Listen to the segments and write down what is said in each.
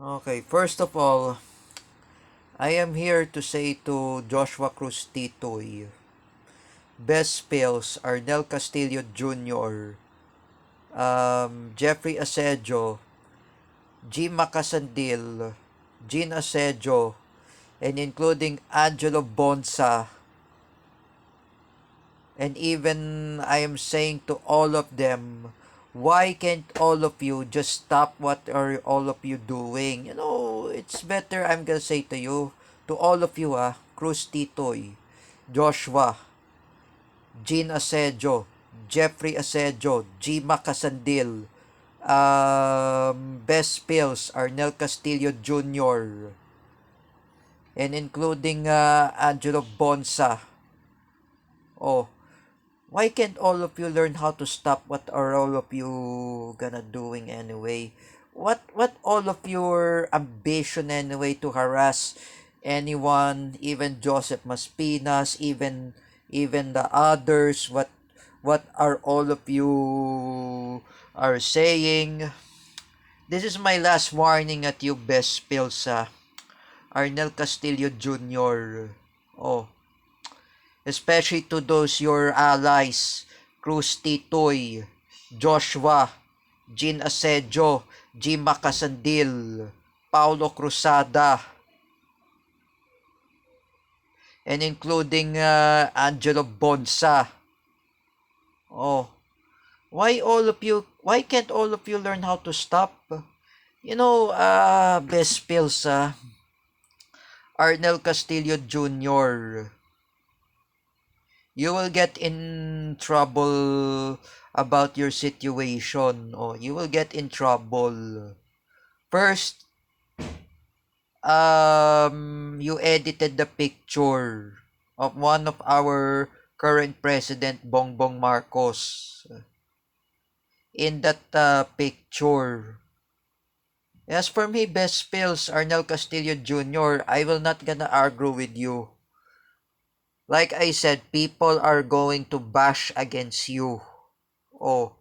Okay, first of all, I am here to say to Joshua Cruz Titoy, Best Spills, Arnel Castillo Jr., Jeffrey Asejo, G. Macasandil, Jean Asejo, and including Angelo Bonsa, and even I am saying to all of them, why can't all of you just stop what are all of you doing? It's better I'm gonna say to you, to all of you Cruz Titoy, Joshua, Jean Asejo, Jeffrey Asejo, G. Macasandil, Best Pills, Arnel Castillo Jr., and including Angelo Bonsa. Oh, why can't all of you learn how to stop what are all of you gonna doing anyway? What all of your ambition anyway to harass anyone, even Joseph Maspinas, even the others? What are all of you are saying? This is my last warning at you, Best Pilsa. Arnel Castillo Jr. Oh, especially to those your allies, Cruz Titoy, Joshua, Jean Asejo, G. Macasandil, Paulo Cruzada, and including Angelo Bonsa. Oh, why can't all of you learn how to stop? Best pills, Arnel Castillo Jr., you will get in trouble about your situation. Oh, you will get in trouble. First, you edited the picture of one of our current president, Bongbong Marcos. In that picture. As for me, Best Pills, Arnel Castillo Jr., I will not gonna argue with you. Like I said, people are going to bash against you. Oh,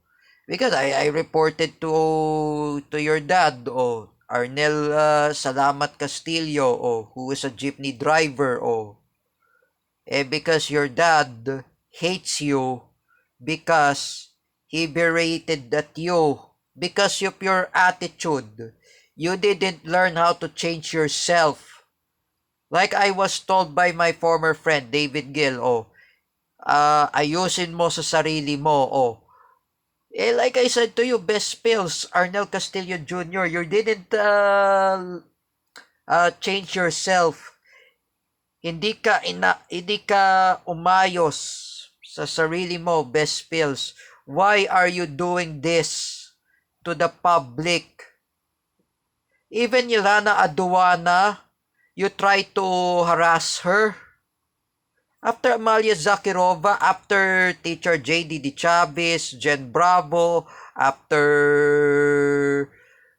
because I reported to your dad, Arnel Salamat Castillo, who is a jeepney driver, because your dad hates you because he berated at you because of your attitude. You didn't learn how to change yourself. Like I was told by my former friend, David Gill, ayusin mo sa sarili mo, like I said to you, Best Pills, Arnel Castillo Jr., you didn't change yourself. Hindi ka umayos sa sarili mo, Best Pills. Why are you doing this to the public? Even Yelana Aduana, you try to harass her. After Amalia Zakirova, after teacher J.D.D. Chavez, Jen Bravo, after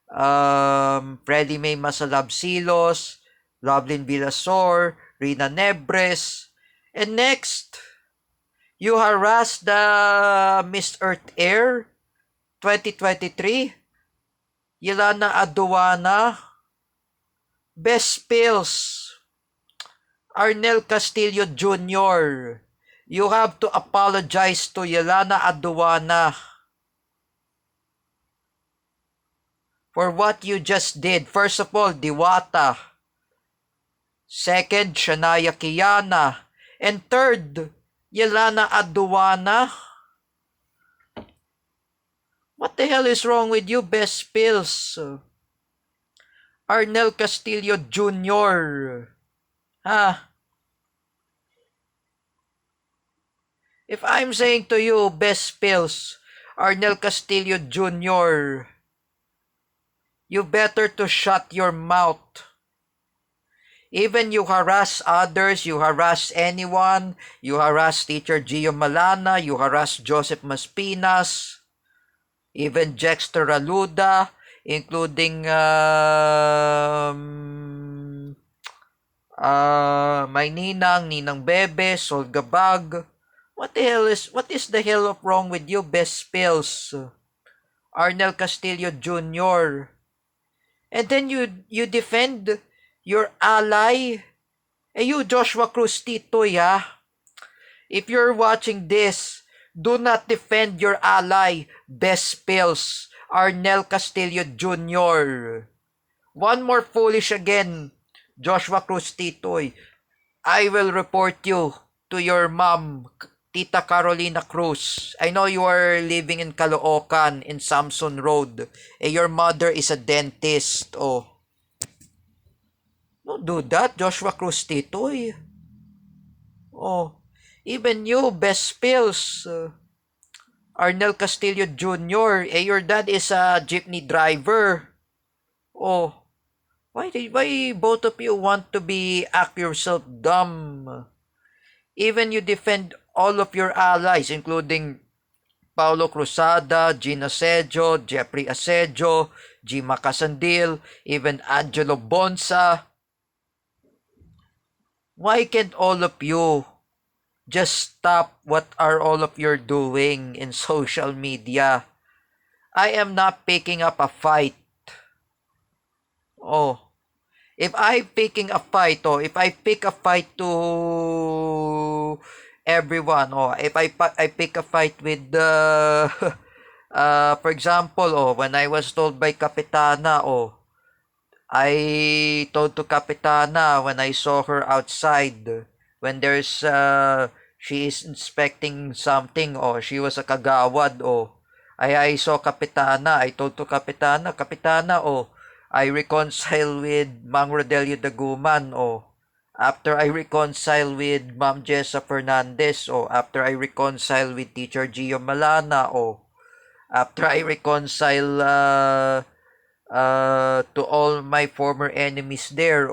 Freddie May Masalabsilos, Lovelyn Villasor, Rina Nebres, and next, you harass the Miss Earth Air 2023, Yelana Aduana, Best Pills, Arnel Castillo Jr., you have to apologize to Yelana Aduana for what you just did. First of all, Diwata. Second, Shania Kiana. And third, Yelana Aduana. What the hell is wrong with you, Best Pills? Arnel Castillo Jr. If I'm saying to you, Best Pills, Arnel Castillo Jr., you better to shut your mouth. Even you harass others, you harass anyone, you harass teacher Gio Malana, you harass Joseph Maspinas, even Jexter Aluda, including my Ninang Bebe, Sol Gabag. What is the hell of wrong with you, Best Pills? Arnel Castillo Jr. And then you defend your ally. You, Joshua Cruz Titoy, ha? If you're watching this, do not defend your ally, Best Pills, Arnel Castillo Jr. One more foolish again, Joshua Cruz Titoy. I will report you to your mom, Tita Carolina Cruz. I know you are living in Caloocan, in Samson Road. Your mother is a dentist. Oh, don't do that, Joshua Cruz Titoy. Oh, even you, Best Pills, Arnel Castillo Jr. Your dad is a jeepney driver. Oh, why both of you want to be act yourself dumb? Even you defend all of your allies, including Paulo Cruzada, Gina Asedio, Jeffrey Asedio, Gima Casandil, even Angelo Bonsa. Why can't all of you just stop what are all of you doing in social media? I am not picking up a fight. Oh, if I picking a fight, if I pick a fight to everyone, if I pick a fight with the for example, when I was told by Kapitana, I told to Kapitana when I saw her outside, when there's she is inspecting something, she was a kagawad, I saw Kapitana, I told to Kapitana, I reconcile with Mang Rodelio Daguman, after I reconcile with Ma'am Jessa Fernandez, after I reconcile with Teacher Gio Malana, after I reconcile to all my former enemies there,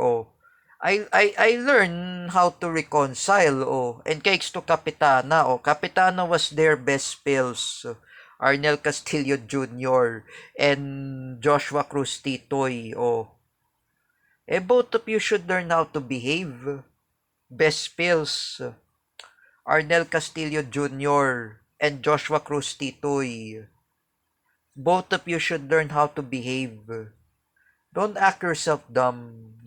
I learned how to reconcile, and cakes to Kapitana, Kapitana was their Best Pills, Arnel Castillo Jr. and Joshua Cruz Titoy, both of you should learn how to behave. Best Pills, Arnel Castillo Jr. and Joshua Cruz Titoy. Both of you should learn how to behave. Don't act yourself dumb.